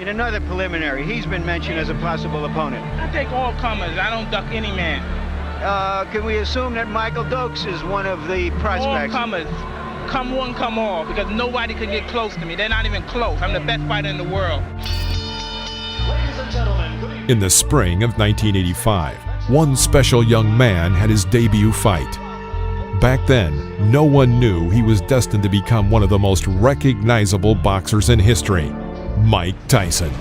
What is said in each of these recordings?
In another preliminary, he's been mentioned as a possible opponent. I take all comers. I don't duck any man. Can we assume that Michael Dokes is one of the prospects? All comers. Come one, come all, because nobody can get close to me. They're not even close. I'm the best fighter in the world. Ladies and gentlemen, good evening. In the spring of 1985, one special young man had his debut fight. Back then, no one knew he was destined to become one of the most recognizable boxers in history, Mike Tyson.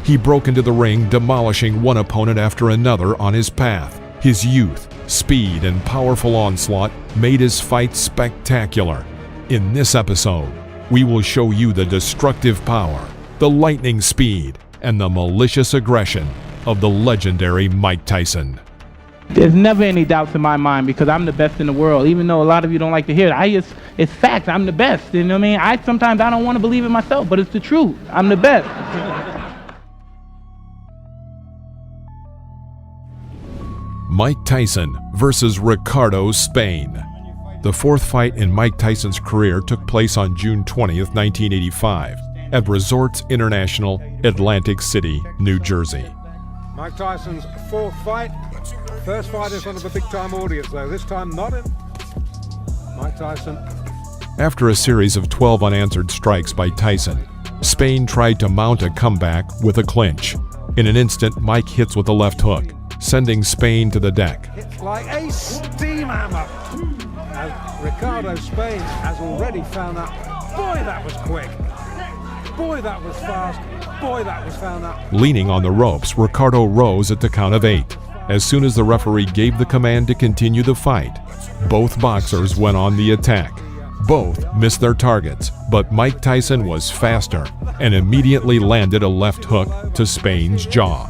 He broke into the ring, demolishing one opponent after another on his path. His youth, speed, and powerful onslaught made his fight spectacular. In this episode, we will show you the destructive power, the lightning speed, and the malicious aggression of the legendary Mike Tyson. There's never any doubts in my mind because I'm the best in the world. Even though a lot of you don't like to hear it, it's fact. I'm the best. You know what I mean? Sometimes I don't want to believe it myself, but it's the truth. I'm the best. Mike Tyson versus Ricardo Spain. The fourth fight in Mike Tyson's career took place on June 20th, 1985, at Resorts International, Atlantic City, New Jersey. Mike Tyson's fourth fight. First fight in front of a big-time audience, though. This time not in. Mike Tyson. After a series of 12 unanswered strikes by Tyson, Spain tried to mount a comeback with a clinch. In an instant, Mike hits with a left hook, sending Spain to the deck. Hits like a steam hammer. As Ricardo Spain has already found out. Boy, that was quick. Boy, that was fast. Boy, that was found out. Leaning on the ropes, Ricardo rose at the count of 8. As soon as the referee gave the command to continue the fight, both boxers went on the attack. Both missed their targets, but Mike Tyson was faster and immediately landed a left hook to Spain's jaw.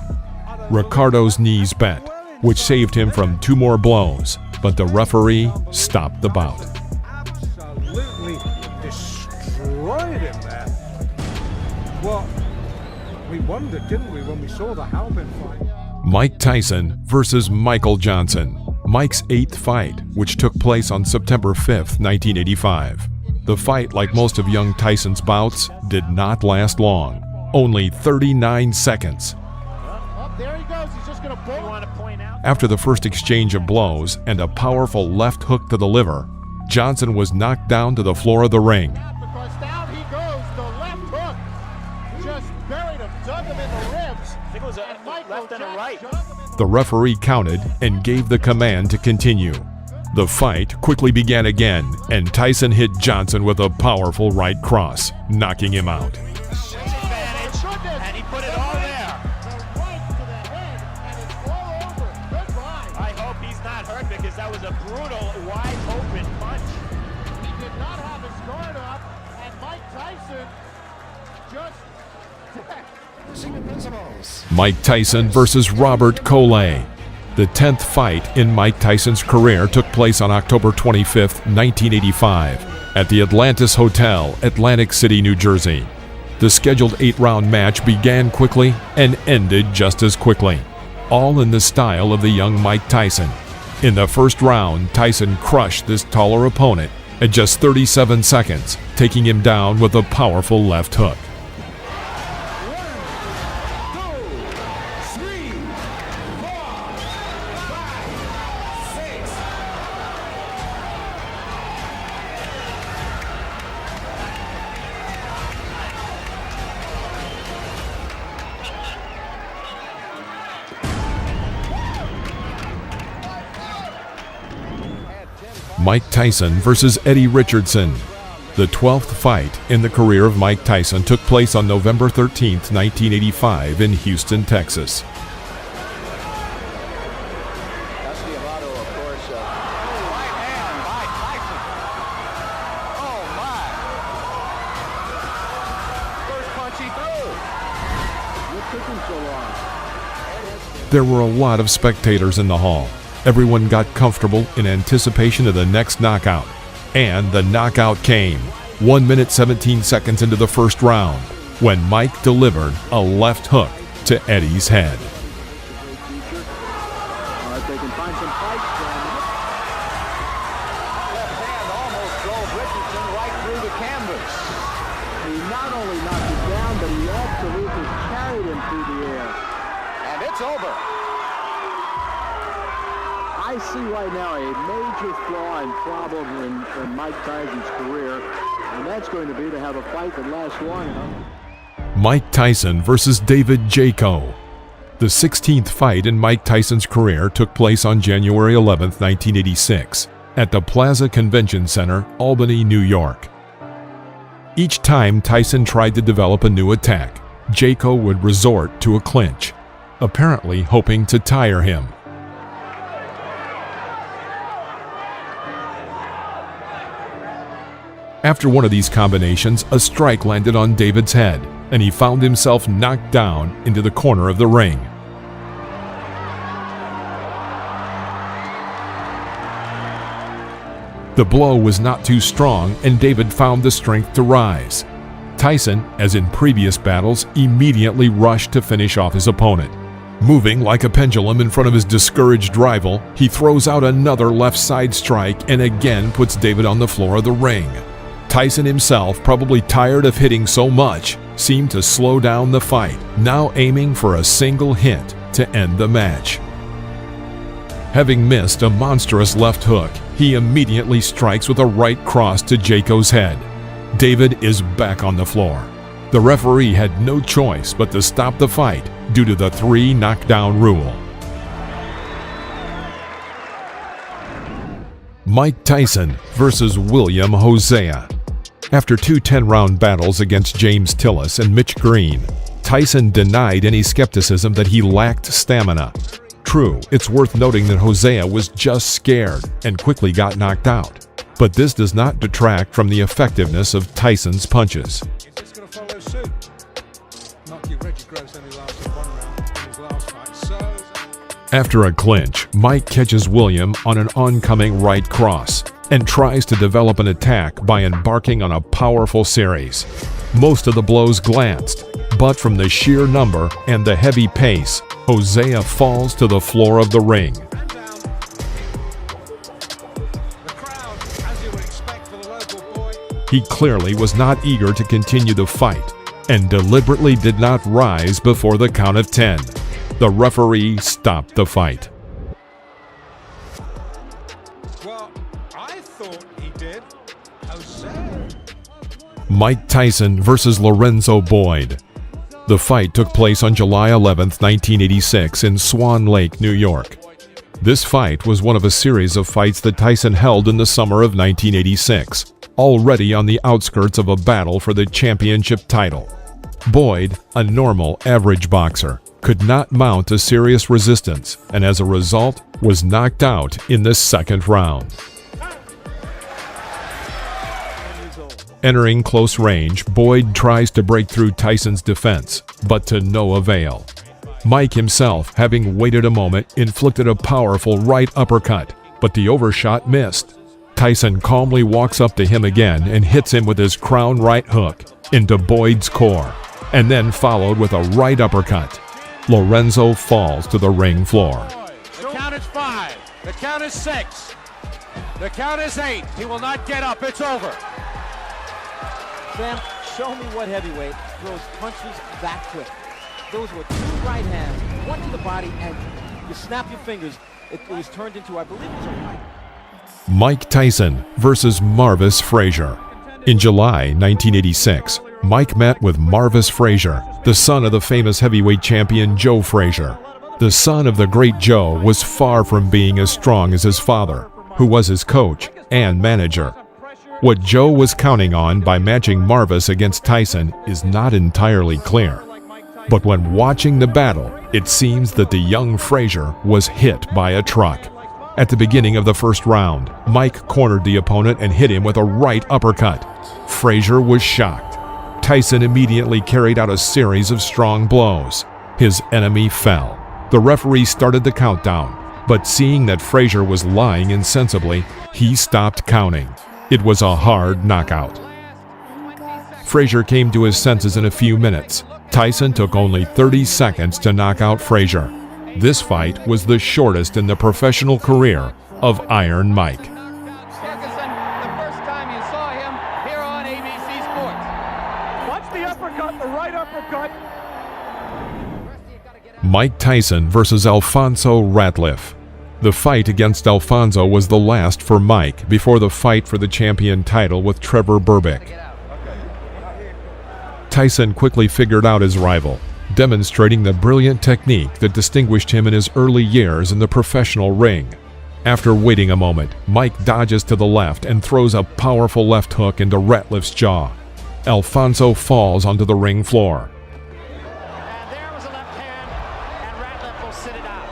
Ricardo's knees bent, which saved him from 2 more blows, but the referee stopped the bout. Absolutely destroyed him there. Well, we wondered, didn't we, when we saw the Halpin fight? Mike Tyson versus Michael Johnson, Mike's 8th fight, which took place on September 5th, 1985. The fight, like most of young Tyson's bouts, did not last long, only 39 seconds. There he goes. He's just going to pull. After the first exchange of blows and a powerful left hook to the liver, Johnson was knocked down to the floor of the ring. Because down he goes. The left hook just buried him, dug him in the ribs. I think it was a left and a right. The referee counted and gave the command to continue. The fight quickly began again, and Tyson hit Johnson with a powerful right cross, knocking him out. Because that was a brutal, wide-open punch. He did not have his guard up, and Mike Tyson just... Mike Tyson versus Robert Coley. The 10th fight in Mike Tyson's career took place on October 25th, 1985, at the Atlantis Hotel, Atlantic City, New Jersey. The scheduled 8-round match began quickly and ended just as quickly, all in the style of the young Mike Tyson. In the first round, Tyson crushed this taller opponent at just 37 seconds, taking him down with a powerful left hook. Mike Tyson versus Eddie Richardson. The 12th fight in the career of Mike Tyson took place on November 13th, 1985 in Houston, Texas. There were a lot of spectators in the hall. Everyone got comfortable in anticipation of the next knockout. And the knockout came, 1 minute 17 seconds into the first round, when Mike delivered a left hook to Eddie's head. They can find some fights from left hand almost drove Richardson right through the canvas. He not only knocked him down, but he absolutely it's over. I see right now a major flaw and problem in Mike Tyson's career, and that's going to be to have a fight that lasts long enough. Mike Tyson versus David Jaco. The 16th fight in Mike Tyson's career took place on January 11, 1986, at the Plaza Convention Center, Albany, New York. Each time Tyson tried to develop a new attack, Jaco would resort to a clinch, apparently hoping to tire him. After one of these combinations, a strike landed on David's head, and he found himself knocked down into the corner of the ring. The blow was not too strong, and David found the strength to rise. Tyson, as in previous battles, immediately rushed to finish off his opponent. Moving like a pendulum in front of his discouraged rival, he throws out another left side strike and again puts David on the floor of the ring. Tyson himself, probably tired of hitting so much, seemed to slow down the fight, now aiming for a single hit to end the match. Having missed a monstrous left hook, he immediately strikes with a right cross to Jaco's head. David is back on the floor. The referee had no choice but to stop the fight due to the 3 knockdown rule. Mike Tyson versus William Hosea. After 2 10-round battles against James Tillis and Mitch Green, Tyson denied any skepticism that he lacked stamina. True, it's worth noting that Hosea was just scared and quickly got knocked out, but this does not detract from the effectiveness of Tyson's punches. He's just going to follow suit. Not your Reggie Gross only lasted 1 round in his last fight. So After a clinch, Mike catches William on an oncoming right cross and tries to develop an attack by embarking on a powerful series. Most of the blows glanced, but from the sheer number and the heavy pace, Hosea falls to the floor of the ring. and down. The crowd, as you would expect for the local boy, He clearly was not eager to continue the fight and deliberately did not rise before the count of 10. The referee stopped the fight. well, I thought he did. Jose. Mike Tyson versus Lorenzo Boyd. The fight took place on July 11, 1986 in Swan Lake, New York. This fight was one of a series of fights that Tyson held in the summer of 1986, already on the outskirts of a battle for the championship title. Boyd, a normal, average boxer, could not mount a serious resistance and as a result was knocked out in the second round. Entering close range, Boyd tries to break through Tyson's defense, but to no avail. Mike himself, having waited a moment, inflicted a powerful right uppercut, but the overshot missed. Tyson calmly walks up to him again and hits him with his crown right hook into Boyd's core, and then followed with a right uppercut. Lorenzo falls to the ring floor. The count is 5. The count is 6. The count is 8. He will not get up. It's over. Sam, show me what heavyweight throws punches that quick. Those were 2 right hands, 1 to the body, and you snap your fingers. It was turned into, I believe it was a right. Mike Tyson versus Marvis Frazier. In July 1986, Mike met with Marvis Frazier, the son of the famous heavyweight champion Joe Frazier. The son of the great Joe was far from being as strong as his father, who was his coach and manager. What Joe was counting on by matching Marvis against Tyson is not entirely clear. But when watching the battle, it seems that the young Frazier was hit by a truck. At the beginning of the first round, Mike cornered the opponent and hit him with a right uppercut. Frazier was shocked. Tyson immediately carried out a series of strong blows. His enemy fell. The referee started the countdown, but seeing that Frazier was lying insensibly, he stopped counting. It was a hard knockout. Frazier came to his senses in a few minutes. Tyson took only 30 seconds to knock out Frazier. This fight was the shortest in the professional career of Iron Mike. Ferguson, the first time you saw him here on ABC Sports. Watch the uppercut, the right uppercut. Mike Tyson versus Alfonso Ratliff. The fight against Alfonso was the last for Mike before the fight for the champion title with Trevor Berbick. Tyson quickly figured out his rival, demonstrating the brilliant technique that distinguished him in his early years in the professional ring. After waiting a moment, Mike dodges to the left and throws a powerful left hook into Ratliff's jaw. Alfonso falls onto the ring floor. And there was a left hand, and Ratliff will sit it out.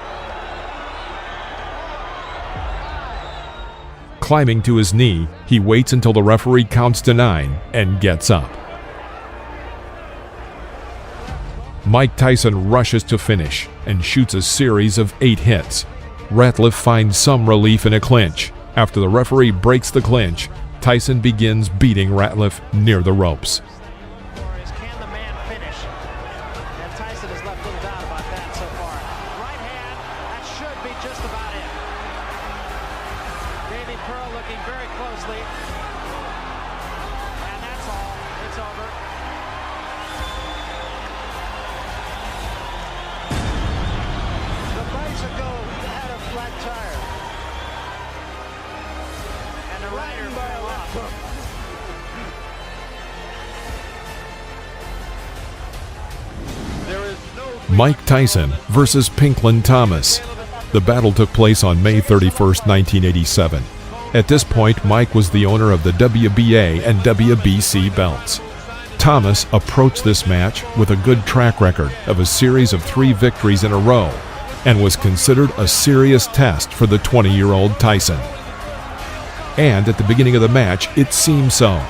Climbing to his knee, he waits until the referee counts to 9 and gets up. Mike Tyson rushes to finish and shoots a series of 8 hits. Ratliff finds some relief in a clinch. After the referee breaks the clinch, Tyson begins beating Ratliff near the ropes. Can the man finish? And Tyson has left little doubt about that so far. Right hand, that should be just about it. Davey Pearl looking very closely. And that's all. It's over. The bicycle had a flat tire. And the rider fell off. Mike Tyson versus Pinklin Thomas. The battle took place on May 31, 1987. At this point, Mike was the owner of the WBA and WBC belts. Thomas approached this match with a good track record of a series of 3 victories in a row and was considered a serious test for the 20-year-old Tyson. And at the beginning of the match, it seemed so.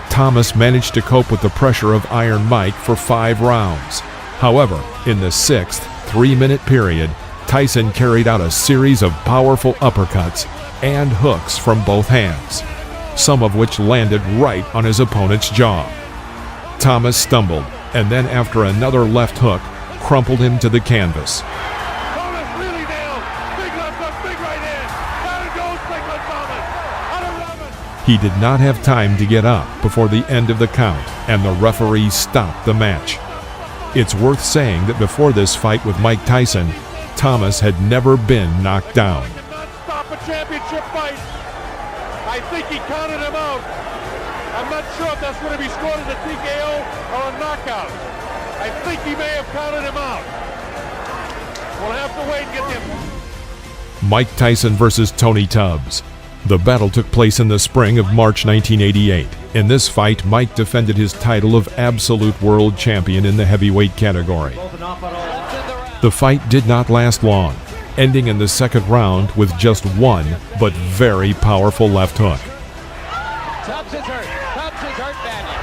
Thomas managed to cope with the pressure of Iron Mike for 5 rounds. However, in the 6th 3-minute period, Tyson carried out a series of powerful uppercuts and hooks from both hands, some of which landed right on his opponent's jaw. Thomas stumbled, and then after another left hook, crumpled him to the canvas. He did not have time to get up before the end of the count, and the referee stopped the match. It's worth saying that before this fight with Mike Tyson, Thomas had never been knocked down. Stop a championship fight. I think he counted him out. I'm not sure if that's going to be scored as a TKO or a knockout. I think he may have counted him out. We'll have to wait and get him. Mike Tyson versus Tony Tubbs. The battle took place in the spring of March 1988. In this fight, Mike defended his title of absolute world champion in the heavyweight category. The fight did not last long, ending in the 2nd round with just one but very powerful left hook. Tubbs is hurt. Tubbs is hurt badly.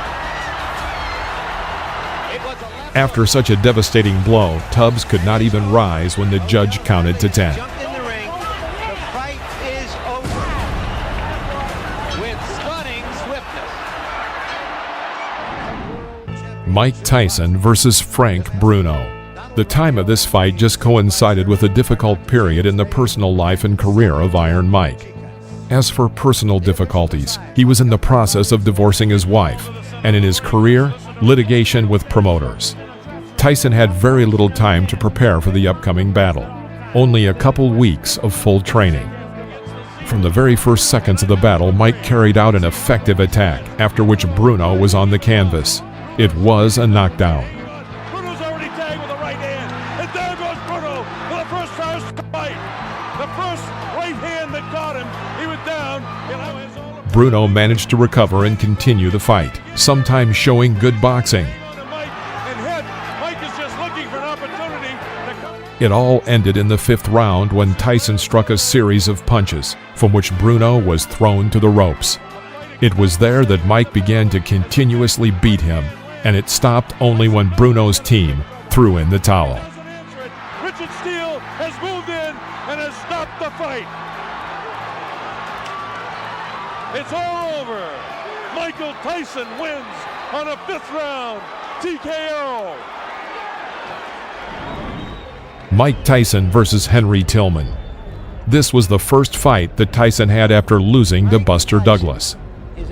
It was a left After such a devastating blow, Tubbs could not even rise when the judge counted to 10. Jumped in the ring. The fight is over. with stunning swiftness. Mike Tyson versus Frank Bruno. The time of this fight just coincided with a difficult period in the personal life and career of Iron Mike. As for personal difficulties, he was in the process of divorcing his wife, and in his career, litigation with promoters. Tyson had very little time to prepare for the upcoming battle, only a couple weeks of full training. From the very first seconds of the battle, Mike carried out an effective attack, after which Bruno was on the canvas. It was a knockdown. Bruno's already tagged with a right hand. And there goes Bruno for the first fight. The first right hand that got him. He was down. Bruno managed to recover and continue the fight, sometimes showing good boxing. Mike is just looking for an opportunity to come. It all ended in the 5th round when Tyson struck a series of punches, from which Bruno was thrown to the ropes. It was there that Mike began to continuously beat him, and it stopped only when Bruno's team threw in the towel. Richard Steele has moved in and has stopped the fight. It's all over. Michael Tyson wins on a 5th round TKO. Mike Tyson versus Henry Tillman. This was the first fight that Tyson had after losing to Buster Douglas.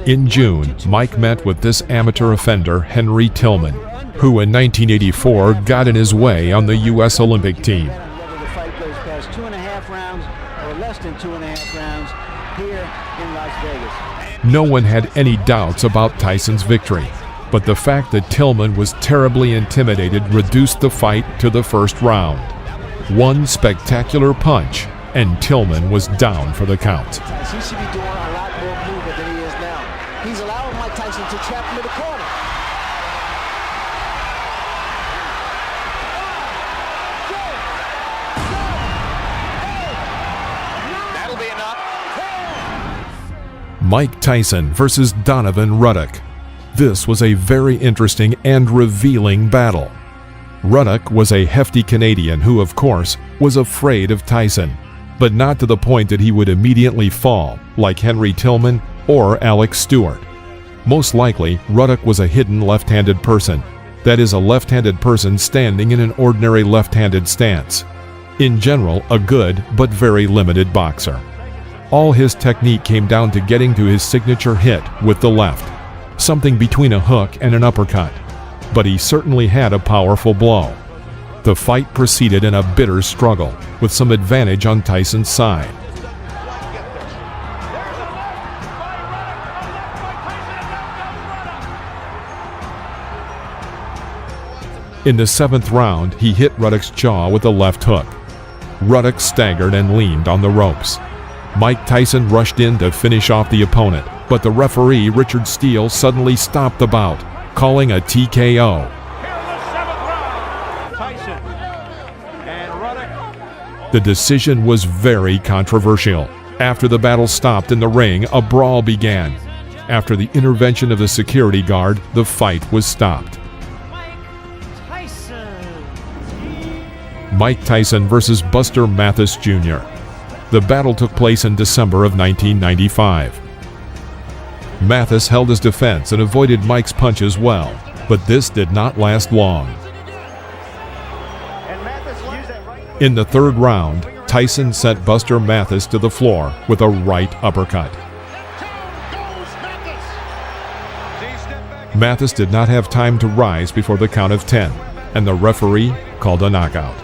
In June, Mike met with this amateur offender, Henry Tillman, who in 1984 got in his way on the U.S. Olympic team. Whether the fight goes past 2.5 rounds or less than 2.5 rounds here in Las Vegas. No one had any doubts about Tyson's victory, but the fact that Tillman was terribly intimidated reduced the fight to the first round. One spectacular punch, and Tillman was down for the count. He should be doing a lot more movement than he is now. He's allowing Mike Tyson to trap him in the corner. That'll be enough. Mike Tyson versus Donovan Ruddock. This was a very interesting and revealing battle. Ruddock was a hefty Canadian who, of course, was afraid of Tyson, but not to the point that he would immediately fall, like Henry Tillman or Alex Stewart. Most likely, Ruddock was a hidden left-handed person. That is, a left-handed person standing in an ordinary left-handed stance. In general, a good but very limited boxer. All his technique came down to getting to his signature hit with the left, something between a hook and an uppercut. But he certainly had a powerful blow. The fight proceeded in a bitter struggle, with some advantage on Tyson's side. In the 7th round, he hit Ruddock's jaw with a left hook. Ruddock staggered and leaned on the ropes. Mike Tyson rushed in to finish off the opponent, but the referee, Richard Steele, suddenly stopped the bout, calling a TKO. The decision was very controversial. After the battle stopped in the ring, a brawl began. After the intervention of the security guard, the fight was stopped. Mike Tyson versus Buster Mathis Jr. The battle took place in December of 1995. Mathis held his defense and avoided Mike's punches well, but this did not last long. In the 3rd round, Tyson sent Buster Mathis to the floor with a right uppercut. Mathis did not have time to rise before the count of 10, and the referee called a knockout.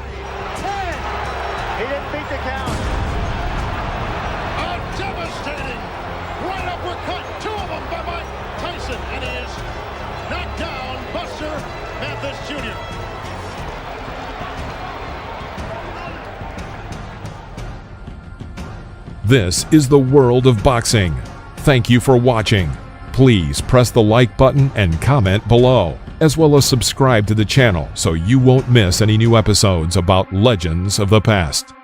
This is the world of boxing. Thank you for watching. Please press the like button and comment below, as well as subscribe to the channel so you won't miss any new episodes about legends of the past.